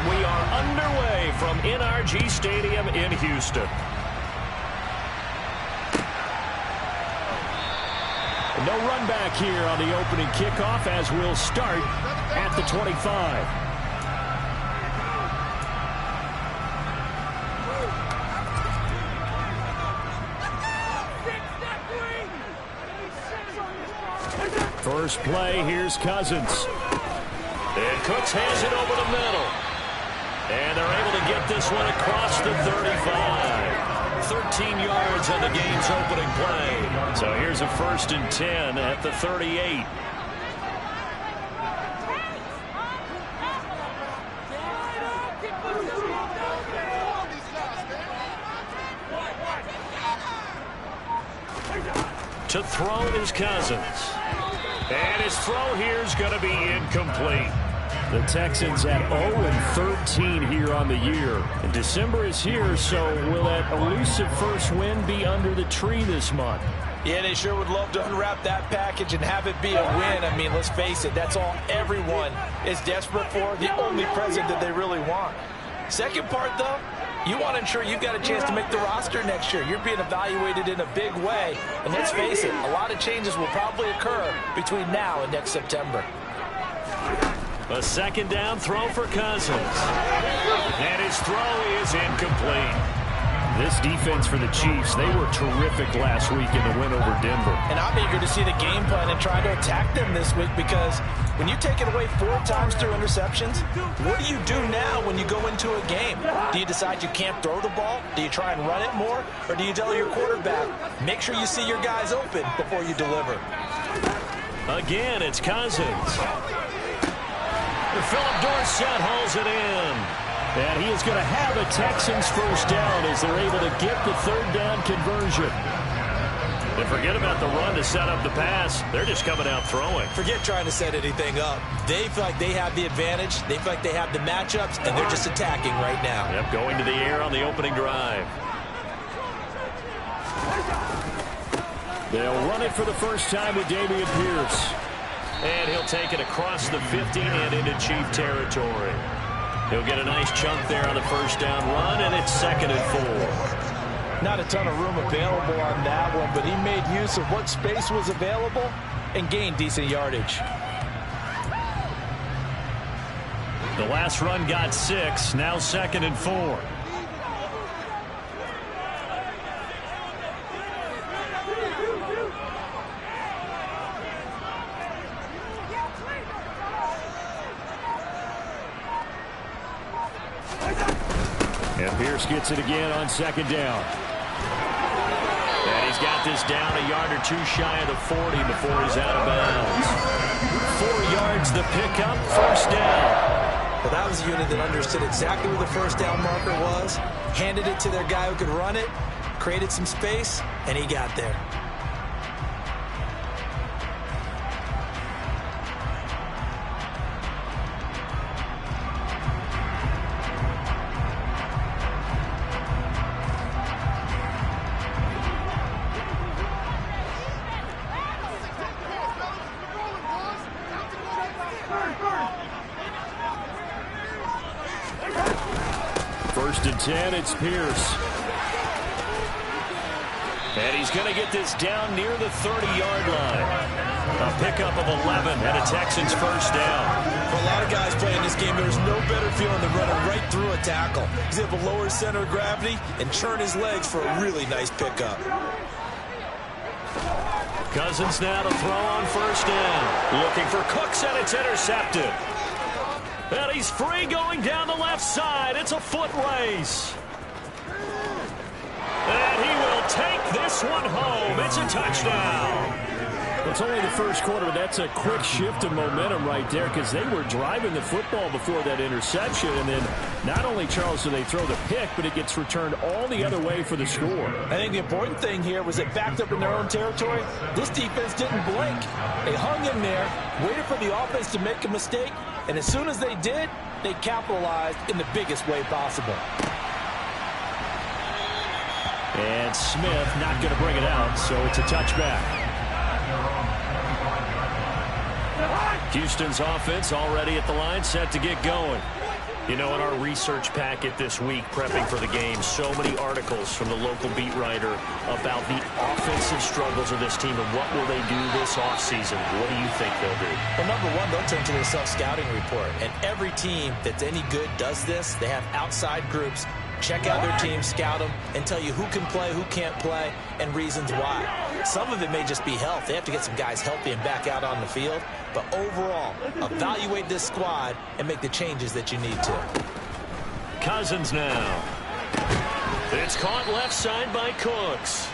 we are underway from NRG Stadium in Houston. No run back here on the opening kickoff as we'll start at the 25. First play, here's Cousins. And Cooks hands it over the middle. And they're able to get this one across the 35. 13 yards on the game's opening play. So here's a 1st and 10 at the 38. To throw is Cousins. And his throw here is going to be incomplete. The Texans at 0-13 here on the year. And December is here, so will that elusive first win be under the tree this month? Yeah, they sure would love to unwrap that package and have it be a win. I mean, let's face it, that's all everyone is desperate for, the only present that they really want. Second part, though, you want to ensure you've got a chance to make the roster next year. You're being evaluated in a big way. And let's face it, a lot of changes will probably occur between now and next September. A 2nd down throw for Cousins. And his throw is incomplete. This defense for the Chiefs, they were terrific last week in the win over Denver. And I'm eager to see the game plan and try to attack them this week, because when you take it away 4 times through interceptions, what do you do now when you go into a game? Do you decide you can't throw the ball? Do you try and run it more? Or do you tell your quarterback, make sure you see your guys open before you deliver? Again, it's Cousins. Philip Dorsett hauls it in. And he is going to have a Texans first down as they're able to get the 3rd down conversion. And forget about the run to set up the pass. They're just coming out throwing. Forget trying to set anything up. They feel like they have the advantage. They feel like they have the matchups, and they're just attacking right now. Yep, going to the air on the opening drive. They'll run it for the first time with Dameon Pierce. And he'll take it across the 50 and into Chief territory. He'll get a nice chunk there on the 1st down run, and it's 2nd and 4. Not a ton of room available on that one, but he made use of what space was available and gained decent yardage. The last run got 6, now 2nd and 4. And Pierce gets it again on 2nd down. And he's got this down a yard or 2 shy of the 40 before he's out of bounds. 4 yards the pickup, 1st down. Well, that was a unit that understood exactly where the 1st down marker was, handed it to their guy who could run it, created some space, and he got there. First and 10, it's Pierce. And he's going to get this down near the 30-yard line. A pickup of 11 and a Texans first down. For a lot of guys playing this game, there's no better feeling than running right through a tackle. He's able to lower his center of gravity and churn his legs for a really nice pickup. Cousins now to throw on 1st down. Looking for Cooks, and it's intercepted. And he's free going down the left side. It's a foot race. And he will take this one home. It's a touchdown. It's only the 1st quarter, but that's a quick shift in momentum right there, because they were driving the football before that interception. And then not only, Charles, do they throw the pick, but it gets returned all the other way for the score. I think the important thing here was they backed up in their own territory. This defense didn't blink. They hung in there, waited for the offense to make a mistake, and as soon as they did, they capitalized in the biggest way possible. And Smith not going to bring it out, so it's a touchback. Houston's offense already at the line, set to get going. You know, in our research packet this week, prepping for the game, so many articles from the local beat writer about the offensive struggles of this team and what will they do this offseason. What do you think they'll do? Well, number one, they'll turn to their self-scouting report. And every team that's any good does this. They have outside groups. Check out their team, scout them, and tell you who can play, who can't play, and reasons why. Some of it may just be health. They have to get some guys healthy and back out on the field. But overall, evaluate this squad and make the changes that you need to. Cousins now. It's caught left side by Cooks.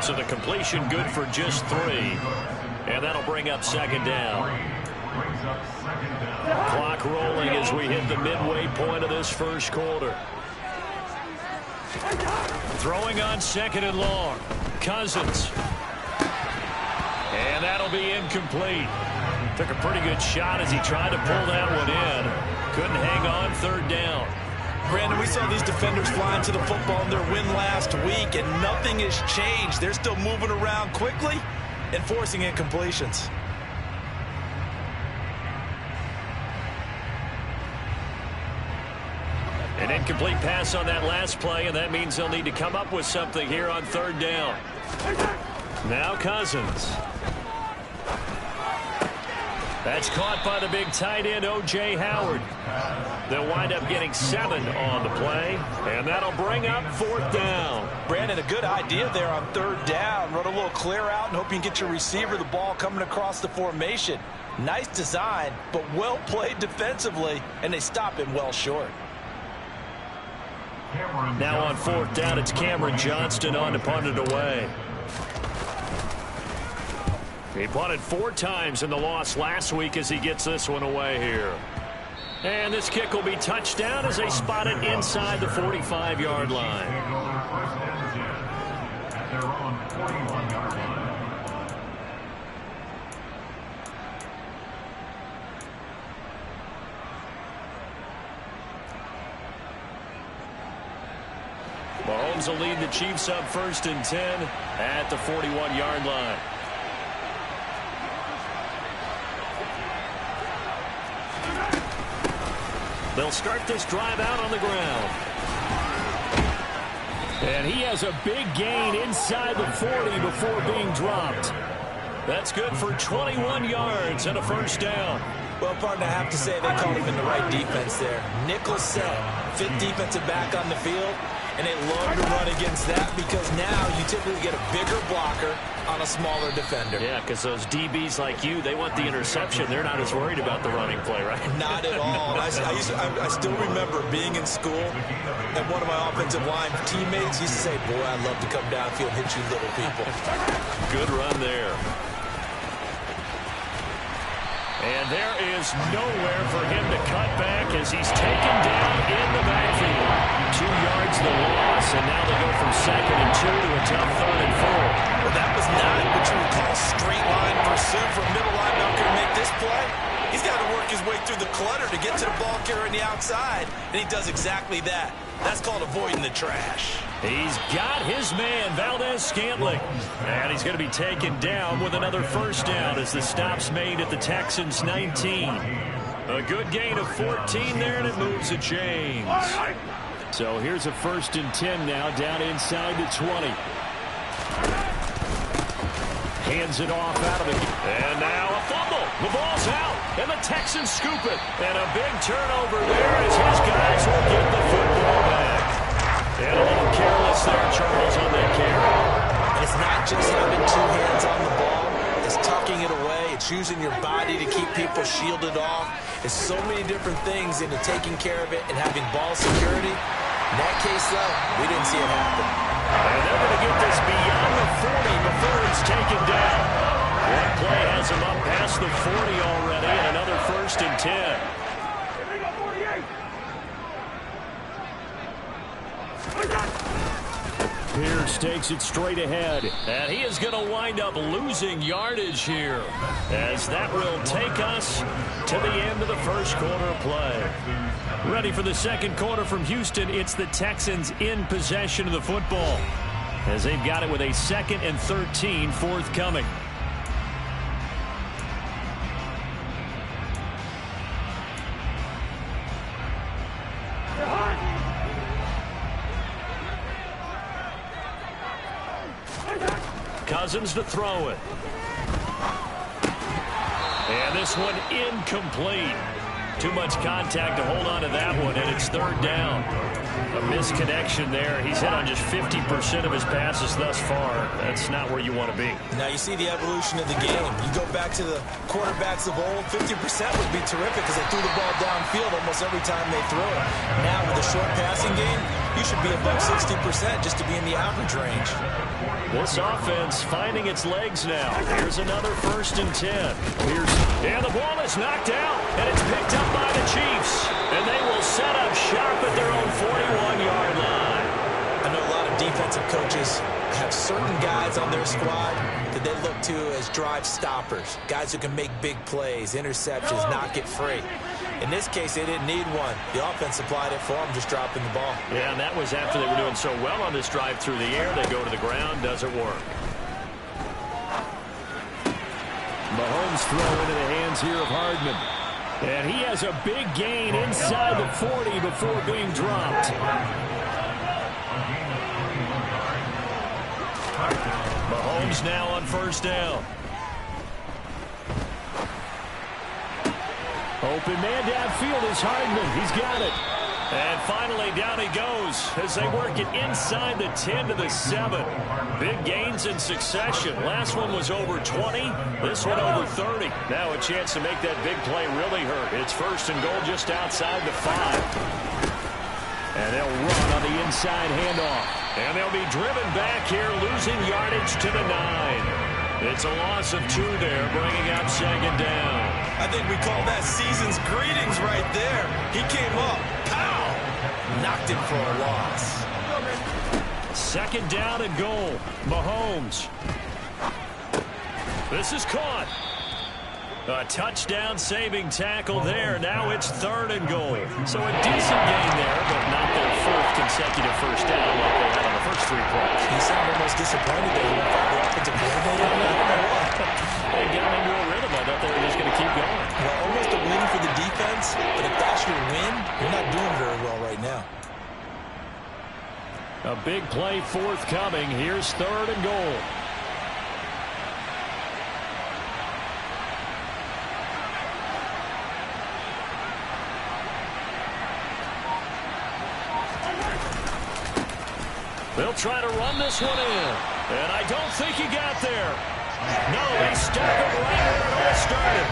So the completion good for just 3. And that'll bring up second down. Clock rolling as we hit the midway point of this first quarter. Throwing on second and long. Cousins. And that'll be incomplete. Took a pretty good shot as he tried to pull that one in. Couldn't hang on third down. Brandon, we saw these defenders flying to the football in their win last week, and nothing has changed. They're still moving around quickly and forcing incompletions. An incomplete pass on that last play, and that means they'll need to come up with something here on third down. Now Cousins. That's caught by the big tight end, O.J. Howard. They'll wind up getting 7 on the play, and that'll bring up fourth down. Brandon, a good idea there on third down. Run a little clear out and hope you can get your receiver the ball coming across the formation. Nice design, but well played defensively, and they stop him well short. Now on fourth down, it's Cameron Johnston on to punt it away. He punted 4 times in the loss last week as he gets this one away here. And this kick will be touchdown as they spot it inside the 45-yard line. Mahomes will lead the Chiefs up 1st and 10 at the 41-yard line. They'll start this drive out on the ground. And he has a big gain inside the 40 before being dropped. That's good for 21 yards and a first down. Well, partner, I have to say they called him in the right defense there. Nickel set, 5th defensive back on the field, and they love to run against that because now you typically get a bigger blocker on a smaller defender. Yeah, because those DBs like you, they want the interception. They're not as worried about the running play, right? Not at all. I still remember being in school, and one of my offensive line teammates used to say, boy, I'd love to come downfield and hit you little people. Good run there. And there is nowhere for him to cut back as he's taken down in the backfield. 2 yards the loss, and now they go from 2nd and 2 to a tough 3rd and 4. Well, that was not what you would call straight line pursuit for a middle linebacker to make this play. He's got to work his way through the clutter to get to the ball carrier on the outside, and he does exactly that. That's called avoiding the trash. He's got his man, Valdez-Scantling. And he's going to be taken down with another first down as the stop's made at the Texans' 19. A good gain of 14 there, and it moves the chains. So here's a 1st and 10 now, down inside the 20. Hands it off out of it. And now a fumble. The ball's out, and the Texans scoop it. And a big turnover there as his guys will get the football back. And a little careless there, Charles, on that carry. It's not just having 2 hands on the ball. It's tucking it away. It's using your body to keep people shielded off. It's so many different things into taking care of it and having ball security. In that case, though, we didn't see it happen. And they're going to get this beyond the 40 before it's taken down. One play has him up past the 40 already, and another 1st and 10. Pierce takes it straight ahead, and he is going to wind up losing yardage here, as that will take us to the end of the first quarter of play. Ready for the second quarter from Houston, it's the Texans in possession of the football, as they've got it with a 2nd and 13 forthcoming. Cousins to throw it. And this one incomplete. Too much contact to hold on to that one, and it's third down. A misconnection there. He's hit on just 50% of his passes thus far. That's not where you want to be. Now you see the evolution of the game. You go back to the quarterbacks of old, 50% would be terrific because they threw the ball downfield almost every time they threw it. Now with a short passing game, you should be above 60% just to be in the average range. This offense finding its legs now. Here's another 1st and 10. And the ball is knocked out, and it's picked up by the Chiefs. And they will set up shop at their own 41-yard line. I know a lot of defensive coaches have certain guys on their squad that they look to as drive stoppers, guys who can make big plays, interceptions, not get free. In this case, they didn't need one. The offense supplied it for them, just dropping the ball. Yeah, and that was after they were doing so well on this drive through the air. They go to the ground, doesn't work. Mahomes throw into the hands here of Hardman. And he has a big gain inside the 40 before being dropped. Mahomes now on 1st down. Open man downfield is Hardman. He's got it. And finally, down he goes as they work it inside the 10 to the 7. Big gains in succession. Last one was over 20. This one over 30. Now a chance to make that big play really hurt. It's 1st and goal just outside the 5. And they'll run on the inside handoff. And they'll be driven back here, losing yardage to the 9. It's a loss of 2 there, bringing up 2nd down. I think we call that season's greetings right there. He came up, pow, knocked him for a loss. 2nd down and goal. Mahomes. This is caught. A touchdown-saving tackle there. Now it's 3rd and goal. So a decent gain there, but not their 4th consecutive 1st down like they had on the first 3 plays. He sounded almost disappointed that he went by the offensive coordinator. I don't know what. They got into a rhythm. I thought they were just going to keep going. Well, almost a win for the defense, but if that's your win, you're not doing very well right now. A big play forthcoming. Here's 3rd and goal. They'll try to run this one in. And I don't think he got there. No, they staggered right where it all started.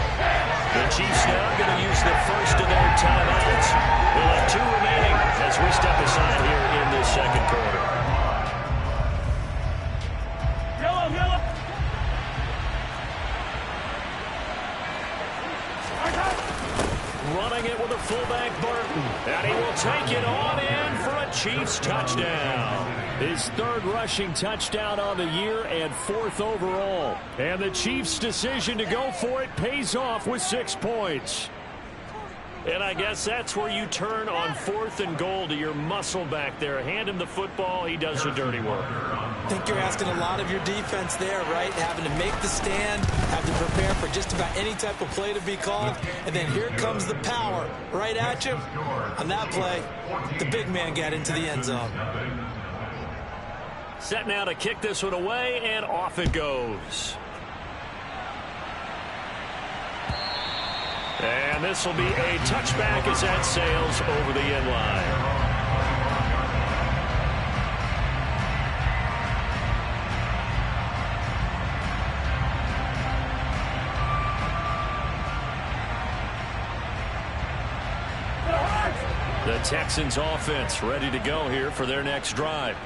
The Chiefs now going to use the first of their timeouts. We'll have 2 remaining as we step aside here in this 2nd quarter. Running it with a fullback, Burton. And he will take it on in for a Chiefs touchdown. His 3rd rushing touchdown on the year and 4th overall. And the Chiefs' decision to go for it pays off with 6 points. And I guess that's where you turn on 4th and goal to your muscle back there. Hand him the football. He does the dirty work. I think you're asking a lot of your defense there, right? Having to make the stand, have to prepare for just about any type of play to be called. And then here comes the power right at you. On that play, the big man got into the end zone. Set now to kick this one away, and off it goes. And this will be a touchback as that sails over the end line. The Texans offense ready to go here for their next drive.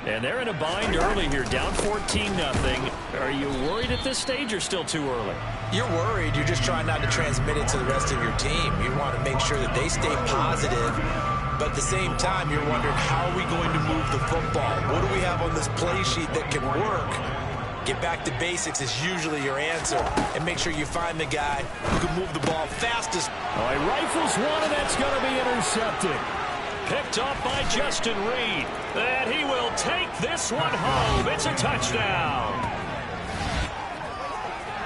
And they're in a bind early here, down 14-0. Are you worried at this stage or still too early? You're worried. You're just trying not to transmit it to the rest of your team. You want to make sure that they stay positive. But at the same time, you're wondering, how are we going to move the football? What do we have on this play sheet that can work? Get back to basics is usually your answer. And make sure you find the guy who can move the ball fastest. Oh, he rifles one, and that's going to be intercepted. Picked off by Justin Reed. And he will take this one home. It's a touchdown.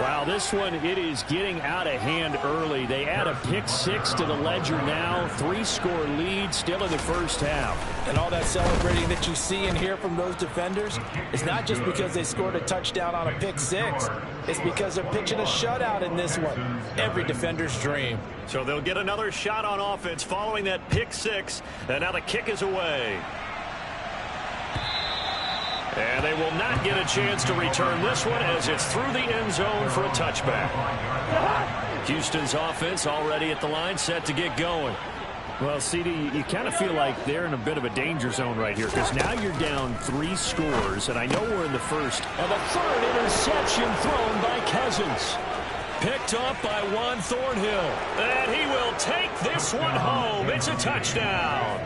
Wow, this one, it is getting out of hand early. They add a pick-6 to the ledger now. 3-score lead still in the first half. And all that celebrating that you see and hear from those defenders is not just because they scored a touchdown on a pick-6. It's because they're pitching a shutout in this one. Every defender's dream. So they'll get another shot on offense following that pick-6. And now the kick is away. And they will not get a chance to return this one as it's through the end zone for a touchback. Houston's offense already at the line, set to get going. Well, CD, you kind of feel like they're in a bit of a danger zone right here because now you're down 3 scores, and I know we're in the first. And the third interception thrown by Cousins. Picked up by Juan Thornhill. And he will take this one home. It's a touchdown.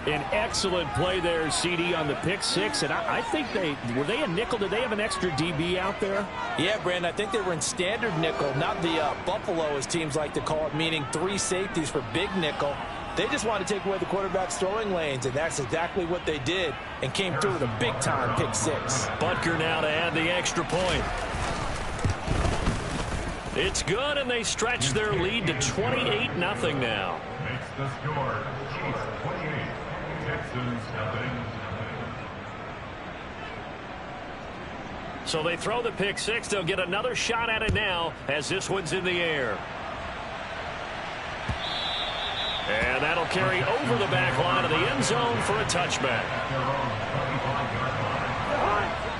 An excellent play there, CD, on the pick-6. And I think were they a nickel? Did they have an extra DB out there? Yeah, Brandon, I think they were in standard nickel, not the Buffalo, as teams like to call it, meaning 3 safeties for big nickel. They just want to take away the quarterback's throwing lanes, and that's exactly what they did and came through with a big-time pick-6. Butker now to add the extra point. It's good, and they stretch their lead to 28-0 now. Makes the score Chiefs 28, Texans nothing. So they throw the pick-6. They'll get another shot at it now as this one's in the air. And that'll carry over the back line of the end zone for a touchback.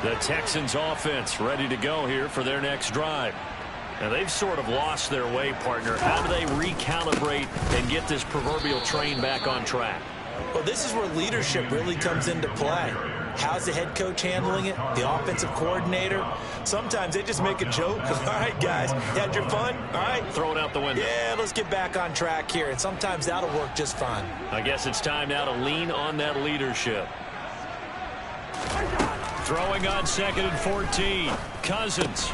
The Texans offense ready to go here for their next drive. Now, they've sort of lost their way, partner. How do they recalibrate and get this proverbial train back on track? Well, this is where leadership really comes into play. How's the head coach handling it? The offensive coordinator? Sometimes they just make a joke. All right, guys, you had your fun? All right. Throw it out the window. Yeah, let's get back on track here. And sometimes that'll work just fine. I guess it's time now to lean on that leadership. Throwing on 2nd and 14. Cousins.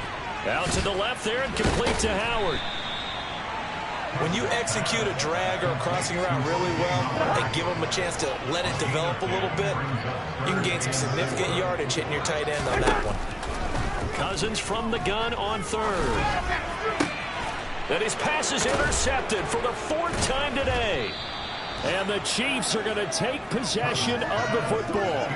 Out to the left there and complete to Howard. When you execute a drag or a crossing route really well and give them a chance to let it develop a little bit, you can gain some significant yardage hitting your tight end on that one. Cousins from the gun on 3rd. And his pass is intercepted for the 4th time today. And the Chiefs are going to take possession of the football.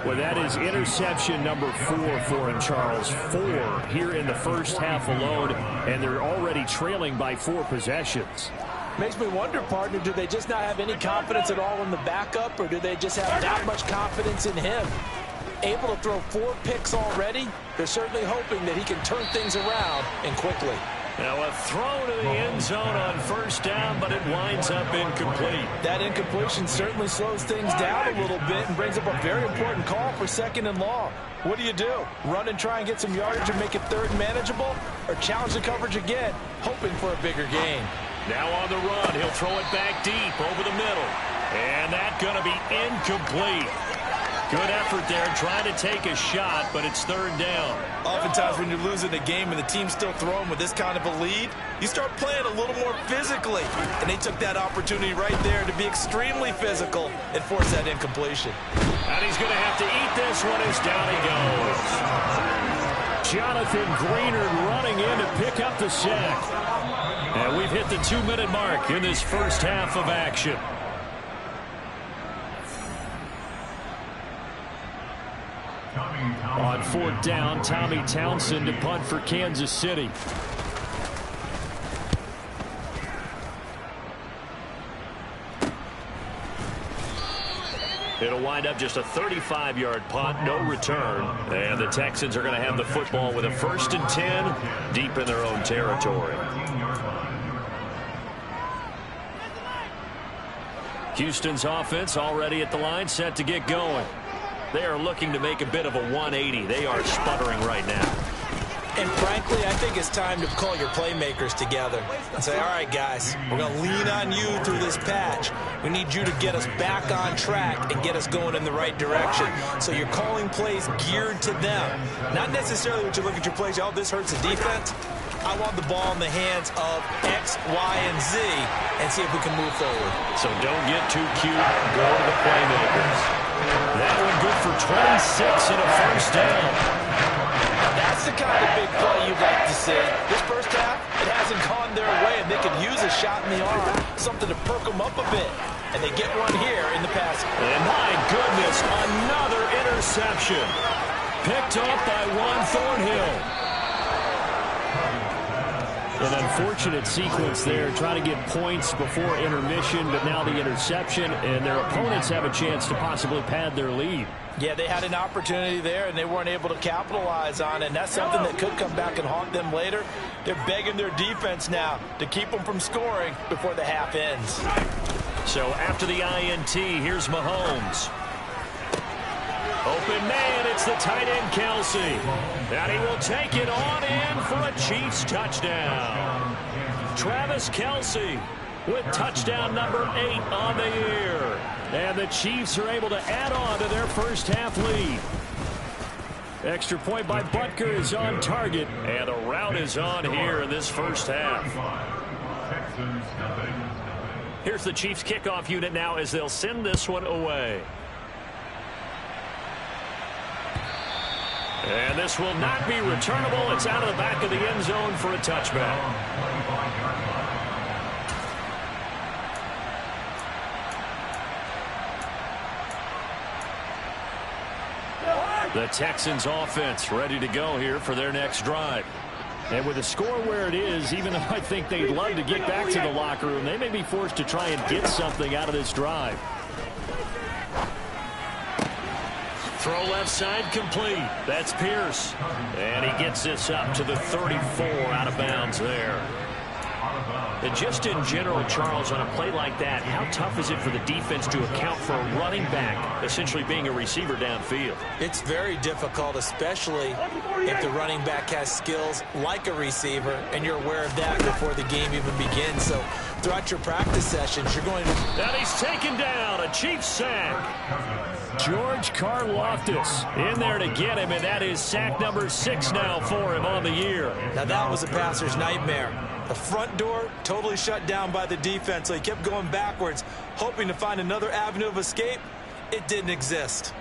Well, that is interception number 4 for him, Charles. 4 here in the first half alone, and they're already trailing by 4 possessions. Makes me wonder, partner, do they just not have any confidence at all in the backup, or do they just have that much confidence in him? Able to throw 4 picks already, they're certainly hoping that he can turn things around and quickly. Now a throw to the end zone on 1st down, but it winds up incomplete. That incompletion certainly slows things down a little bit and brings up a very important call for 2nd and long. What do you do? Run and try and get some yardage and make it 3rd and manageable? Or challenge the coverage again, hoping for a bigger gain? Now on the run, he'll throw it back deep over the middle. And that's going to be incomplete. Good effort there trying to take a shot, but it's 3rd down. Oftentimes when you're losing a game and the team's still throwing with this kind of a lead, you start playing a little more physically. And they took that opportunity right there to be extremely physical and force that incompletion. And he's going to have to eat this one as down he goes. Jonathan Greenard running in to pick up the sack. And we've hit the 2-minute mark in this first half of action. On 4th down, Tommy Townsend to punt for Kansas City. It'll wind up just a 35-yard punt, no return. And the Texans are going to have the football with a 1st and 10 deep in their own territory. Houston's offense already at the line, set to get going. They are looking to make a bit of a 180. They are sputtering right now. And frankly, I think it's time to call your playmakers together and say, all right, guys, we're going to lean on you through this patch. We need you to get us back on track and get us going in the right direction. So you're calling plays geared to them. Not necessarily what you look at your plays, oh, this hurts the defense. I want the ball in the hands of X, Y, and Z and see if we can move forward. So don't get too cute. Go to the playmakers. That one good for 26 and a 1st down. That's That's the kind of big play you'd like to see. This first half, it hasn't gone their way, and they could use a shot in the arm, something to perk them up a bit. And they get one here in the pass. And my goodness, another interception. Picked up by Juan Thornhill. An unfortunate sequence there, trying to get points before intermission, but now the interception, and their opponents have a chance to possibly pad their lead. Yeah, they had an opportunity there, and they weren't able to capitalize on it, and that's something that could come back and haunt them later. They're begging their defense now to keep them from scoring before the half ends. So after the INT, here's Mahomes. Open man, it's the tight end Kelsey. And he will take it on in for a Chiefs touchdown. Travis Kelsey with touchdown number 8 on the year. And the Chiefs are able to add on to their first half lead. Extra point by Butker is on target. And the route is on here in this first half. Here's the Chiefs kickoff unit now as they'll send this one away. And this will not be returnable. It's out of the back of the end zone for a touchback. The Texans offense ready to go here for their next drive. And with the score where it is, even though I think they'd love to get back to the locker room, they may be forced to try and get something out of this drive. Throw left side complete. That's Pierce. And he gets this up to the 34 out of bounds there. And just in general, Charles, on a play like that, how tough is it for the defense to account for a running back essentially being a receiver downfield? It's very difficult, especially if the running back has skills like a receiver, and you're aware of that before the game even begins. So throughout your practice sessions, you're going to... And he's taken down, a Chiefs sack. George Karlaftis in there to get him, and that is sack number 6 now for him on the year. Now that was a passer's nightmare. The front door totally shut down by the defense, so he kept going backwards, hoping to find another avenue of escape. It didn't exist.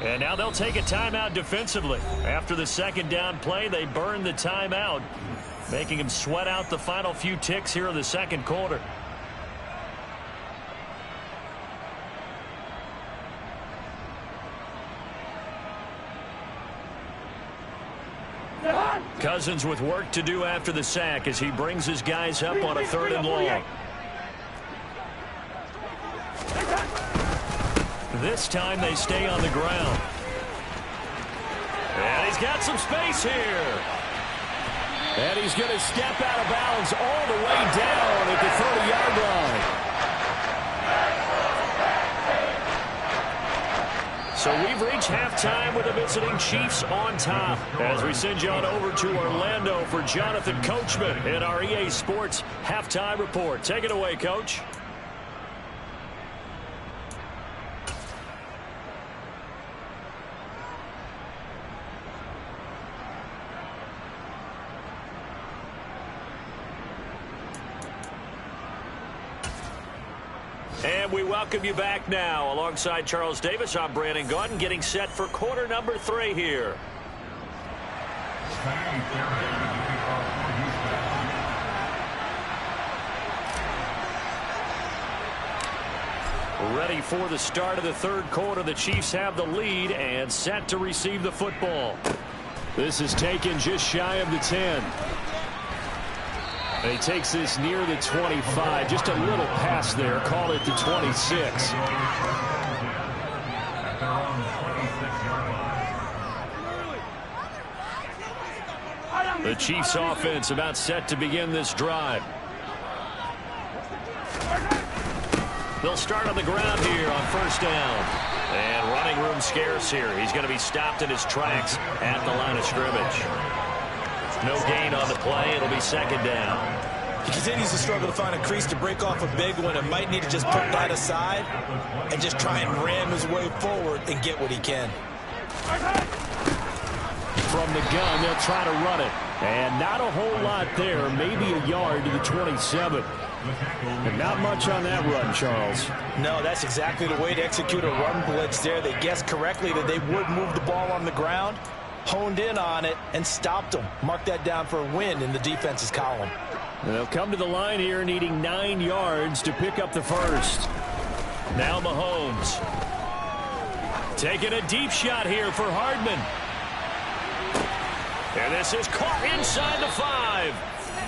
And now they'll take a timeout defensively. After the second down play, they burn the timeout, making him sweat out the final few ticks here in the second quarter. Cousins with work to do after the sack as he brings his guys up on a 3rd and long. This time they stay on the ground. And he's got some space here. And he's going to step out of bounds all the way down at the 30-yard line. So we've reached halftime with the visiting Chiefs on top as we send you on over to Orlando for Jonathan Coachman in our EA Sports Halftime Report. Take it away, Coach. And we welcome you back now. Alongside Charles Davis, I'm Brandon Gaudin, getting set for quarter number 3 here. Ready for the start of the 3rd quarter. The Chiefs have the lead and set to receive the football. This is taken just shy of the 10. And he takes this near the 25. Just a little pass there. Call it the 26. The Chiefs offense about set to begin this drive. They'll start on the ground here on 1st down. And running room scarce here. He's going to be stopped in his tracks at the line of scrimmage. No gain on the play. It'll be 2nd down. He continues to struggle to find a crease to break off a big one and might need to just put that aside and just try and ram his way forward and get what he can. From the gun, they'll try to run it. And not a whole lot there, maybe a yard to the 27. And not much on that run, Charles. No, that's exactly the way to execute a run blitz there. They guessed correctly that they would move the ball on the ground, honed in on it, and stopped them. Mark that down for a win in the defense's column. And they'll come to the line here needing 9 yards to pick up the first. Now Mahomes. Taking a deep shot here for Hardman. And this is caught inside the 5.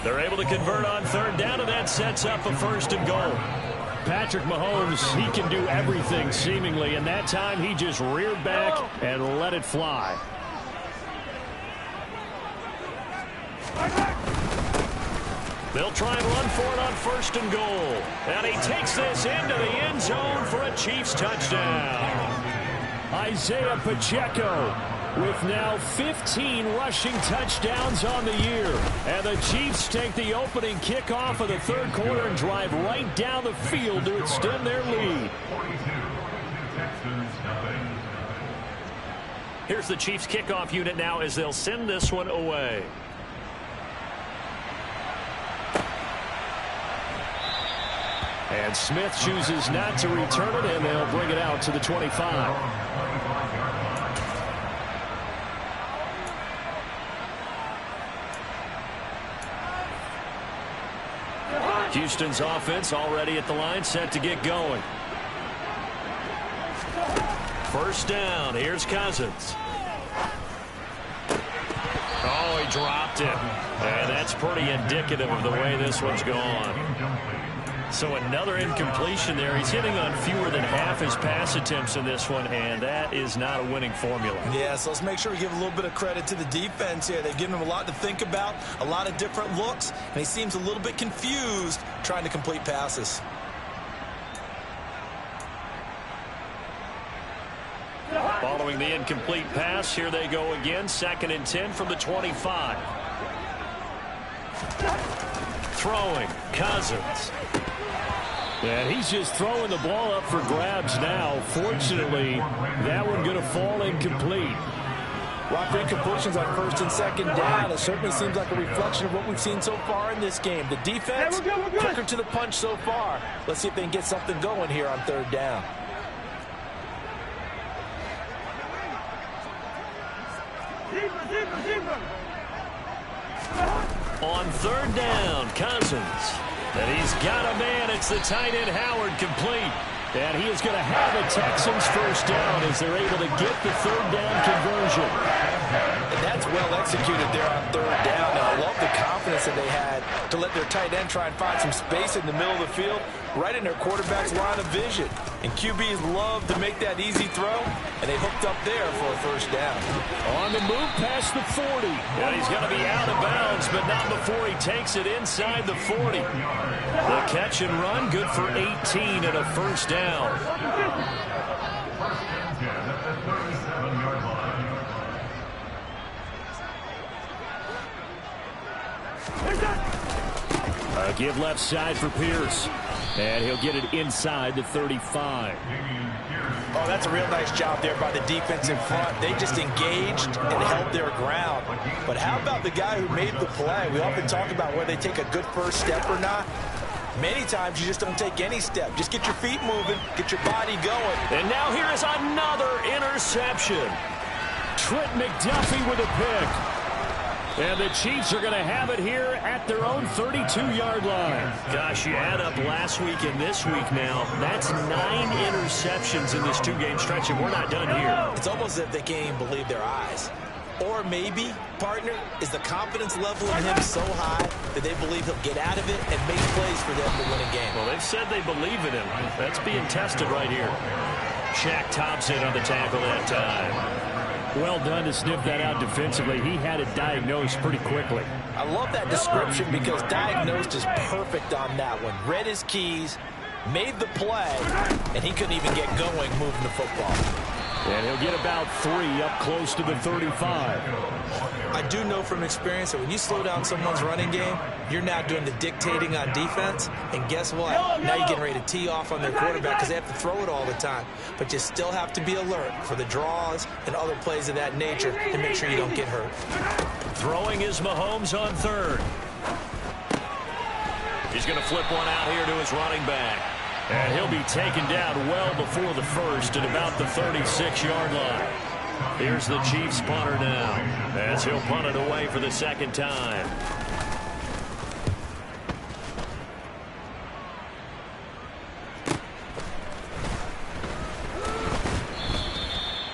They're able to convert on third down, and that sets up a first and goal. Patrick Mahomes, he can do everything seemingly, and that time he just reared back and let it fly. They'll try and run for it on first and goal. And he takes this into the end zone for a Chiefs touchdown. Isaiah Pacheco with now 15 rushing touchdowns on the year. And the Chiefs take the opening kickoff of the third quarter and drive right down the field to extend their lead. Here's the Chiefs kickoff unit now as they'll send this one away. And Smith chooses not to return it, and they'll bring it out to the 25. Houston's offense already at the line, set to get going. First down. Here's Cousins. Oh, he dropped it. And that's pretty indicative of the way this one's gone. So another incompletion there. He's hitting on fewer than half his pass attempts in this one, and that is not a winning formula. Yeah, so let's make sure we give a little bit of credit to the defense here. They've given him a lot to think about, a lot of different looks, and he seems a little bit confused trying to complete passes. Following the incomplete pass, here they go again. 2nd and 10 from the 25. Throwing, Cousins. And he's just throwing the ball up for grabs now. Fortunately, that one going to fall incomplete. Rock, incompletions on 1st and 2nd down. It certainly seems like a reflection of what we've seen so far in this game. The defense, quicker to the punch so far. Let's see if they can get something going here on 3rd down. On 3rd down, Cousins. And he's got a man. It's the tight end Howard, complete. And he is going to have a Texans first down as they're able to get the 3rd down conversion. And that's well executed there on 3rd down. And I love the confidence that they had to let their tight end try and find some space in the middle of the field, right in their quarterback's line of vision. And QBs love to make that easy throw, and they hooked up there for a first down. On the move past the 40. And he's going to be out of bounds, but not before he takes it inside the 40. The catch and run, good for 18 and a first down. A give left side for Pierce. And he'll get it inside the 35. Oh, that's a real nice job there by the defense in front. They just engaged and held their ground. But how about the guy who made the play? We often talk about whether they take a good first step or not. Many times you just don't take any step. Just get your feet moving, get your body going. And now here is another interception. Trent McDuffie with a pick. And the Chiefs are going to have it here at their own 32-yard line. Gosh, you add up last week and this week now. That's 9 interceptions in this 2-game stretch, and we're not done here. It's almost as if they can't even believe their eyes. Or maybe, partner, is the confidence level in him so high that they believe he'll get out of it and make plays for them to win a game. Well, they've said they believe in him. That's being tested right here. Shaq Thompson on the tackle that time. Well done to sniff that out defensively. He had it diagnosed pretty quickly. I love that description because diagnosed is perfect on that one. Read his keys, made the play, and he couldn't even get going moving the football. And he'll get about 3 up close to the 35. I do know from experience that when you slow down someone's running game, you're now doing the dictating on defense. And guess what? Now you're getting ready to tee off on their quarterback because they have to throw it all the time. But you still have to be alert for the draws and other plays of that nature to make sure you don't get hurt. Throwing is Mahomes on third. He's going to flip one out here to his running back. And he'll be taken down well before the first at about the 36-yard line. Here's the Chiefs punter now as he'll punt it away for the second time.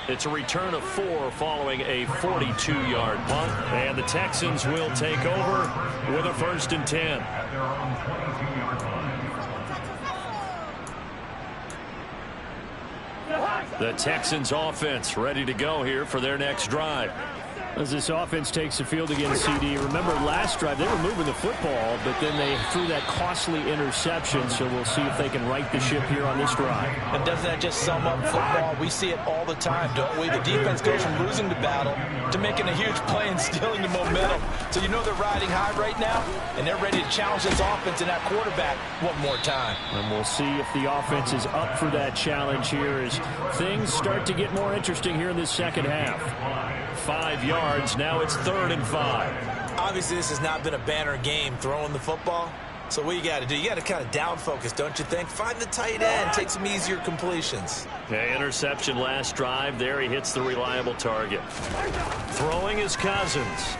It's a return of 4 following a 42-yard punt. And the Texans will take over with a 1st and 10. At their own 22-yard line. The Texans offense ready to go here for their next drive. As this offense takes the field against CD, remember last drive they were moving the football, but then they threw that costly interception, so we'll see if they can right the ship here on this drive. And doesn't that just sum up football? We see it all the time, don't we? The defense goes from losing the battle to making a huge play and stealing the momentum. So you know they're riding high right now, and they're ready to challenge this offense and that quarterback one more time. And we'll see if the offense is up for that challenge here as things start to get more interesting here in this second half. 5 yards. Now it's 3rd and 5. Obviously, this has not been a banner game throwing the football. So what you got to do, you got to kind of down focus, don't you think? Find the tight end, take some easier completions. Okay, interception last drive. There he hits the reliable target. Throwing is Cousins.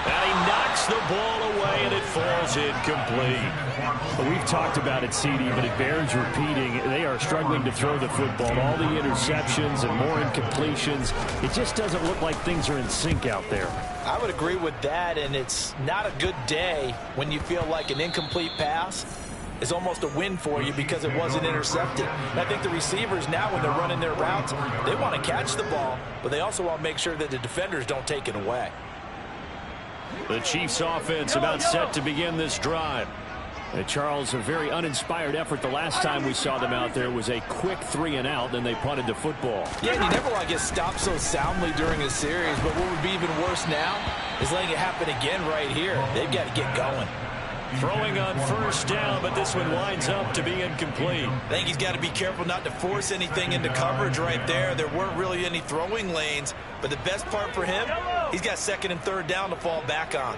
And he knocks the ball away, and it falls incomplete. Well, we've talked about it, CD, but it bears repeating. They are struggling to throw the football. All the interceptions and more incompletions. It just doesn't look like things are in sync out there. I would agree with that, and it's not a good day when you feel like an incomplete pass is almost a win for you because it wasn't intercepted. And I think the receivers now, when they're running their routes, they want to catch the ball, but they also want to make sure that the defenders don't take it away. The Chiefs offense about set to begin this drive. Charles, a very uninspired effort. The last time we saw them out there was a quick 3 and out, then they punted the football. Yeah, and you never want to get stopped so soundly during a series, but what would be even worse now is letting it happen again right here. They've got to get going. Throwing on 1st down, but this one winds up to be incomplete. I think he's got to be careful not to force anything into coverage right there. There weren't really any throwing lanes, but the best part for him, he's got 2nd and 3rd down to fall back on.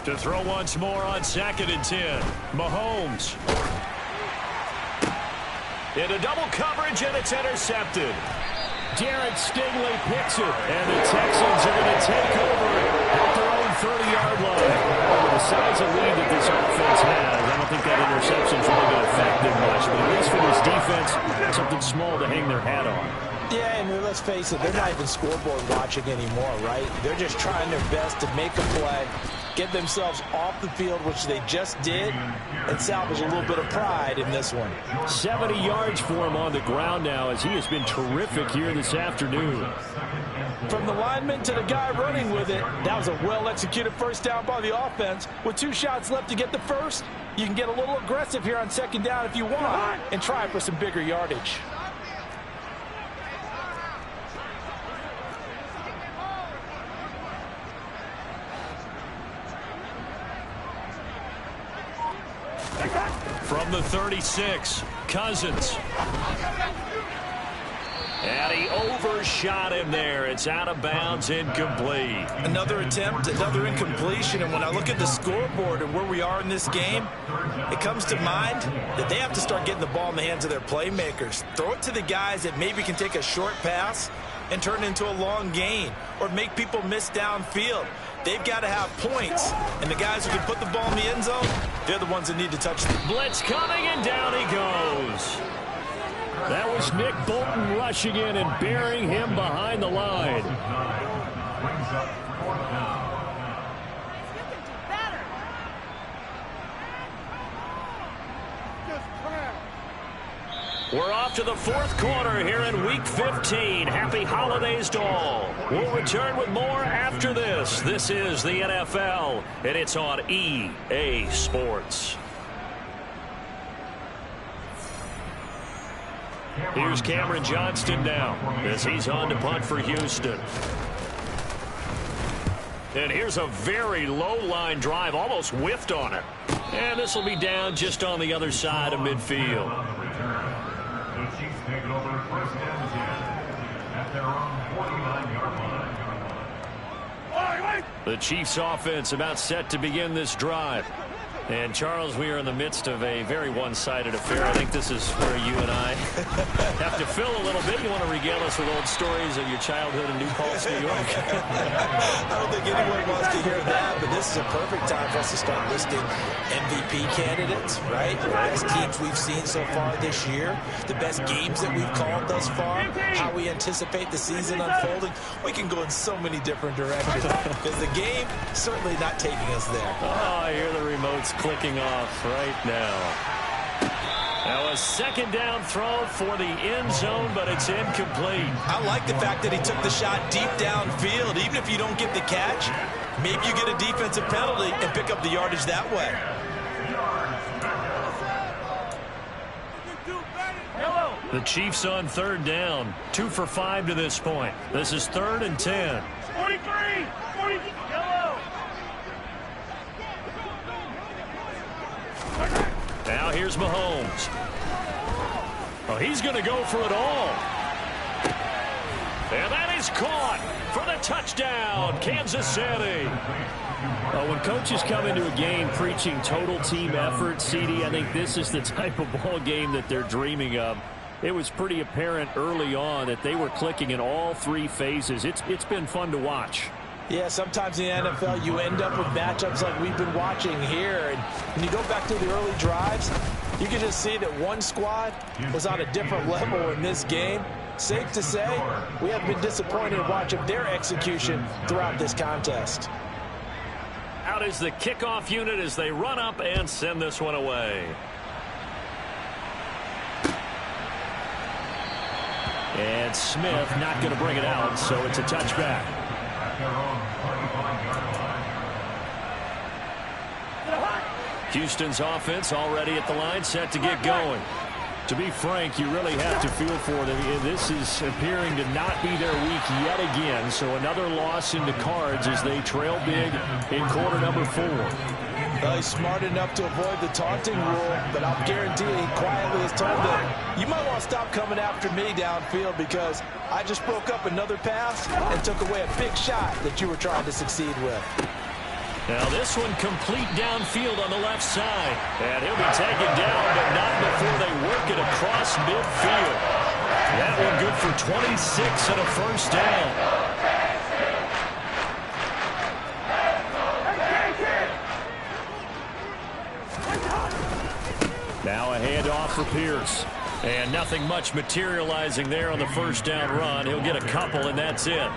To throw once more on 2nd and 10. Mahomes. Into double coverage, and it's intercepted. Jarrett Stingley picks it. And the Texans are going to take over at their own 30-yard line. The size of lead that this offense has, I don't think that interception is really going to affect them much. But at least for this defense, something small to hang their hat on. Yeah, and let's face it, they're not even scoreboard watching anymore, right? They're just trying their best to make a play, get themselves off the field, which they just did, and salvage a little bit of pride in this one. 70 yards for him on the ground now as he has been terrific here this afternoon. From the lineman to the guy running with it, that was a well-executed 1st down by the offense. With 2 shots left to get the first, you can get a little aggressive here on 2nd down if you want and try for some bigger yardage. From the 36, Cousins. And he overshot him there. It's out of bounds, incomplete. Another attempt, another incompletion, and when I look at the scoreboard and where we are in this game, it comes to mind that they have to start getting the ball in the hands of their playmakers. Throw it to the guys that maybe can take a short pass and turn it into a long gain or make people miss downfield. They've got to have points, and the guys who can put the ball in the end zone, they're the ones that need to touch the blitz coming, and down he goes. That was Nick Bolton rushing in and burying him behind the line. Brings up 4th down. We're off to the fourth quarter here in Week 15. Happy holidays to all. We'll return with more after this. This is the NFL, and it's on EA Sports. Here's Cameron Johnston now as he's on to punt for Houston. And here's a very low-line drive, almost whiffed on it. And this will be down just on the other side of midfield. The Chiefs take it over first and 10 at their own 49-yard line. The Chiefs offense about set to begin this drive. And, Charles, we are in the midst of a very one-sided affair. I think this is where you and I have to fill a little bit. You want to regale us with old stories of your childhood in New Paltz, New York? I don't think anyone wants to hear that, but this is a perfect time for us to start listing MVP candidates, right? The best teams we've seen so far this year, the best games that we've called thus far, how we anticipate the season unfolding. We can go in so many different directions because the game certainly not taking us there. Oh, I hear the remotes clicking off right now. Now a second down throw for the end zone, but it's incomplete. I like the fact that he took the shot deep downfield. Even if you don't get the catch, maybe you get a defensive penalty and pick up the yardage that way. The Chiefs on third down. 2 for 5 to this point. This is 3rd and 10. 43! 40, yellow! Now here's Mahomes. Oh, he's going to go for it all. And that is caught for the touchdown, Kansas City. When coaches come into a game preaching total team effort, CD, I think this is the type of ball game that they're dreaming of. It was pretty apparent early on that they were clicking in all 3 phases. It's been fun to watch. Yeah, sometimes in the NFL you end up with matchups like we've been watching here. And when you go back to the early drives, you can just see that one squad was on a different level in this game. Safe to say, we have been disappointed in watching their execution throughout this contest. Out is the kickoff unit as they run up and send this one away. And Smith not going to bring it out, so it's a touchback. Houston's offense already at the line, set to get going. To be frank, you really have to feel for them. This is appearing to not be their week yet again, so another loss in the cards as they trail big in quarter number 4. Well, he's smart enough to avoid the taunting rule, but I'll guarantee he quietly has told them, you might want to stop coming after me downfield because I just broke up another pass and took away a big shot that you were trying to succeed with. Now this one complete downfield on the left side. And he'll be taken down, but not before they work it across midfield. That one good for 26 and a first down. Now a handoff for Pierce. And nothing much materializing there on the first down run. He'll get a couple, and that's it.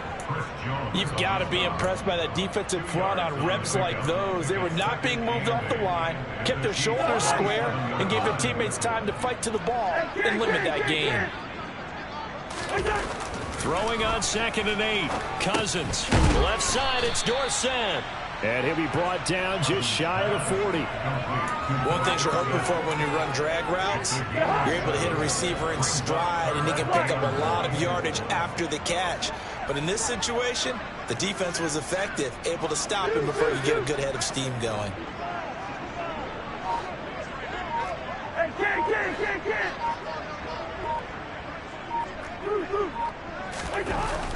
You've got to be impressed by that defensive front on reps like those. They were not being moved off the line, kept their shoulders square, and gave their teammates time to fight to the ball and limit that gain. Throwing on 2nd and 8. Cousins. Left side, it's Dorsett. And he'll be brought down just shy of the 40. One thing you're hoping for when you run drag routes, you're able to hit a receiver in stride, and he can pick up a lot of yardage after the catch. But in this situation, the defense was effective, able to stop him before you get a good head of steam going.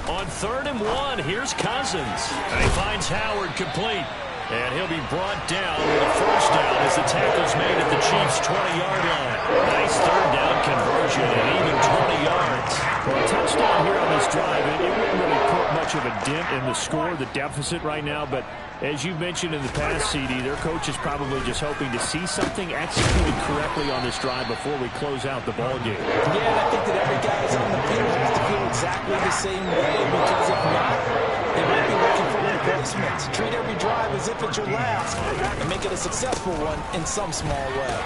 On 3rd and 1, here's Cousins. And he finds Howard complete. And he'll be brought down with a first down as the tackle's made at the Chiefs' 20-yard line. Nice 3rd down conversion and even 20 yards. Well, a touchdown here on this drive, it wouldn't really put much of a dent in the score, the deficit right now. But as you mentioned in the past, CD, their coach is probably just hoping to see something executed correctly on this drive before we close out the ball game. Yeah, and I think that every guy who's on the field has to feel exactly the same way, because if not, they might be looking for replacements. Treat every drive as if it's your last and make it a successful one in some small way.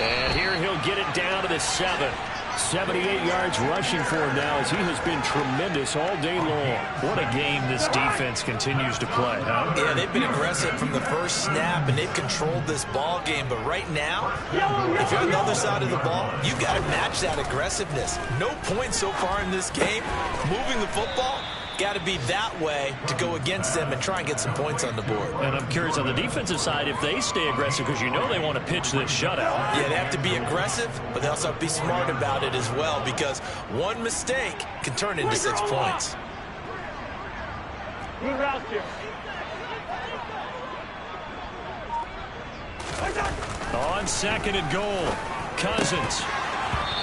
And here he'll get it down to the 7. 78 yards rushing for him now as he has been tremendous all day long. What a game this defense continues to play, huh? Yeah, they've been aggressive from the first snap, and they've controlled this ball game. But right now, if you're on the other side of the ball, you got to match that aggressiveness. No points so far in this game. Moving the football, got to be that way to go against them and try and get some points on the board. And I'm curious on the defensive side if they stay aggressive, because you know they want to pitch this shutout. Yeah, they have to be aggressive, but they also have to be smart about it as well, because one mistake can turn into 6 points. Move out here. On 2nd and goal, Cousins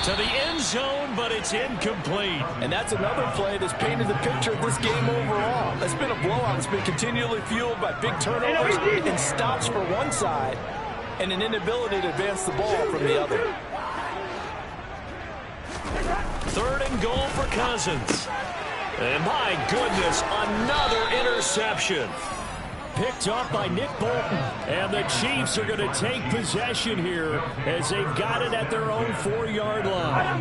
to the end zone, but it's incomplete. And that's another play that's painted the picture of this game overall. It's been a blowout. It's been continually fueled by big turnovers and stops for one side and an inability to advance the ball from the other. 3rd and goal for Cousins. And my goodness, another interception. Picked up by Nick Bolton. And the Chiefs are going to take possession here as they've got it at their own 4-yard line.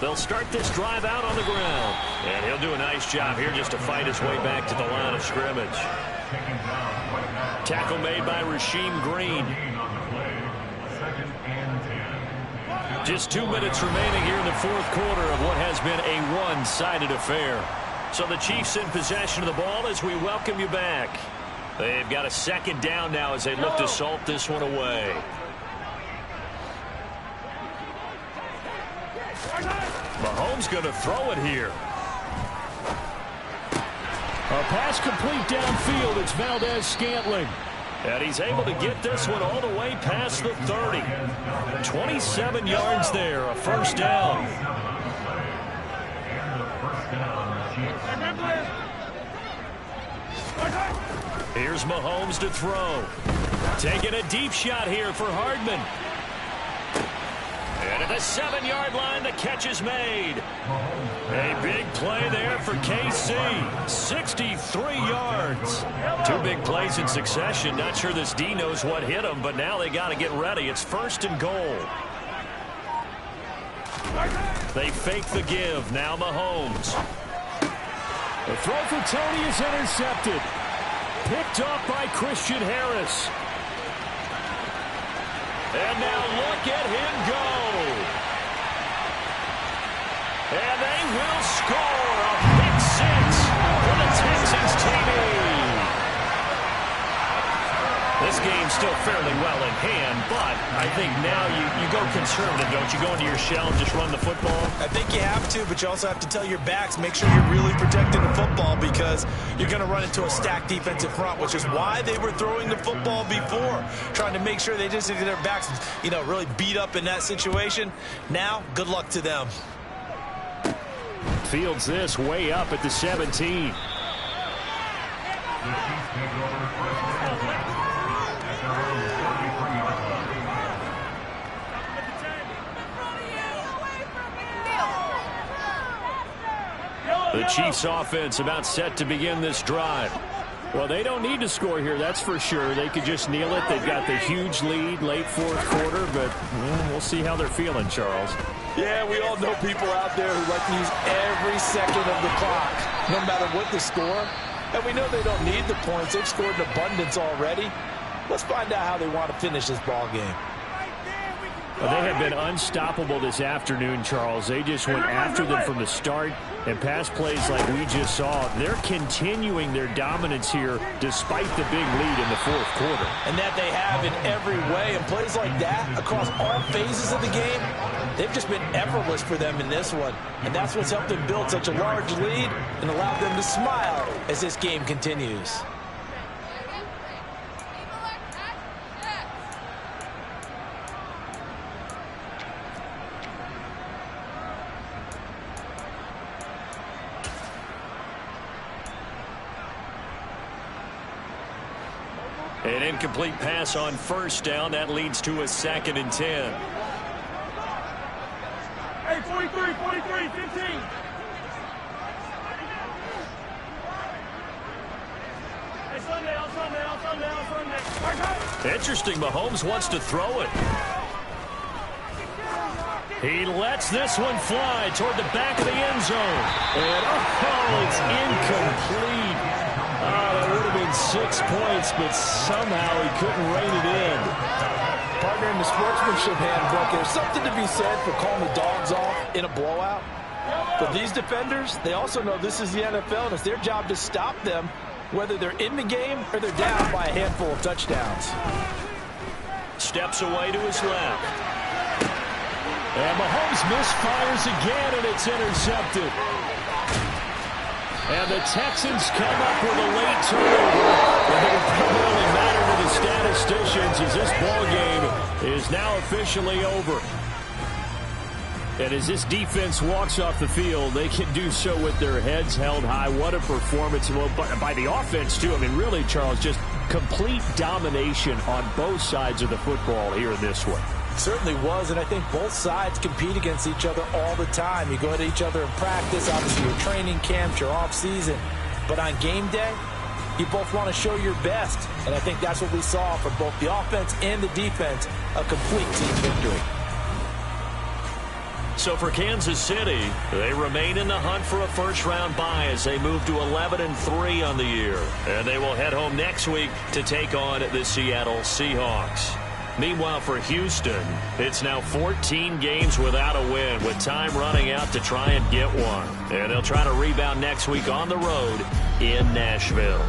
They'll start this drive out on the ground. And he'll do a nice job here just to fight his way back to the line of scrimmage. Tackle made by Rasheem Green. Just 2 minutes remaining here in the 4th quarter of what has been a one-sided affair. So the Chiefs in possession of the ball as we welcome you back. They've got a 2nd down now as they look to salt this one away. Mahomes going to throw it here. A pass complete downfield. It's Valdez-Scantling. And he's able to get this one all the way past the 30. 27 yards there, a 1st down. Here's Mahomes to throw. Taking a deep shot here for Hardman. And at the 7-yard line, the catch is made. A big play there for KC. 63 yards. 2 big plays in succession. Not sure this D knows what hit him, but now they got to get ready. It's 1st and goal. They fake the give. Now Mahomes. The throw for Tony is intercepted. Picked up by Christian Harris. And now look at him go. And they will score a pick 6 for the Texans TV. This game's still fairly well in hand, but I think now you go conservative, don't you? Go into your shell and just run the football? I think you have to, but you also have to tell your backs, make sure you're really protecting the football, because you're going to run into a stacked defensive front, which is why they were throwing the football before, trying to make sure they just get their backs, really beat up in that situation. Now, good luck to them. Fields this way up at the 17. The Chiefs offense about set to begin this drive. Well, they don't need to score here, that's for sure. They could just kneel it. They've got the huge lead late 4th quarter, but we'll see how they're feeling, Charles. Yeah, we all know people out there who like to use every second of the clock, no matter what the score. And we know they don't need the points. They've scored in abundance already. Let's find out how they want to finish this ball game. Well, they have been unstoppable this afternoon, Charles. They just went after them from the start, and pass plays like we just saw. They're continuing their dominance here despite the big lead in the 4th quarter. And that they have in every way. And plays like that across all phases of the game, they've just been effortless for them in this one. And that's what's helped them build such a large lead and allowed them to smile as this game continues. An incomplete pass on 1st down. That leads to a 2nd and 10. Hey, 43, 15. Interesting, Mahomes wants to throw it. He lets this one fly toward the back of the end zone. And, it's incomplete. That would have been 6 points, but somehow he couldn't rein it in. Partner, in the sportsmanship handbook, there's something to be said for calling the dogs off in a blowout. But these defenders, they also know this is the NFL, and it's their job to stop them, whether they're in the game or they're down by a handful of touchdowns. Steps away to his left. And Mahomes misfires again, and it's intercepted. And the Texans come up with a late turnover. And it will primarily matter to the statisticians as this ball game is now officially over. And as this defense walks off the field, they can do so with their heads held high. What a performance. Well, by the offense, too. I mean, really, Charles, just complete domination on both sides of the football here in this one. Certainly was, and I think both sides compete against each other all the time. You go at each other in practice, obviously your training camps, your off-season. But on game day, you both want to show your best. And I think that's what we saw from both the offense and the defense, a complete team victory. So for Kansas City, they remain in the hunt for a first-round bye as they move to 11-3 on the year. And they will head home next week to take on the Seattle Seahawks. Meanwhile, for Houston, it's now 14 games without a win, with time running out to try and get one. And they'll try to rebound next week on the road in Nashville.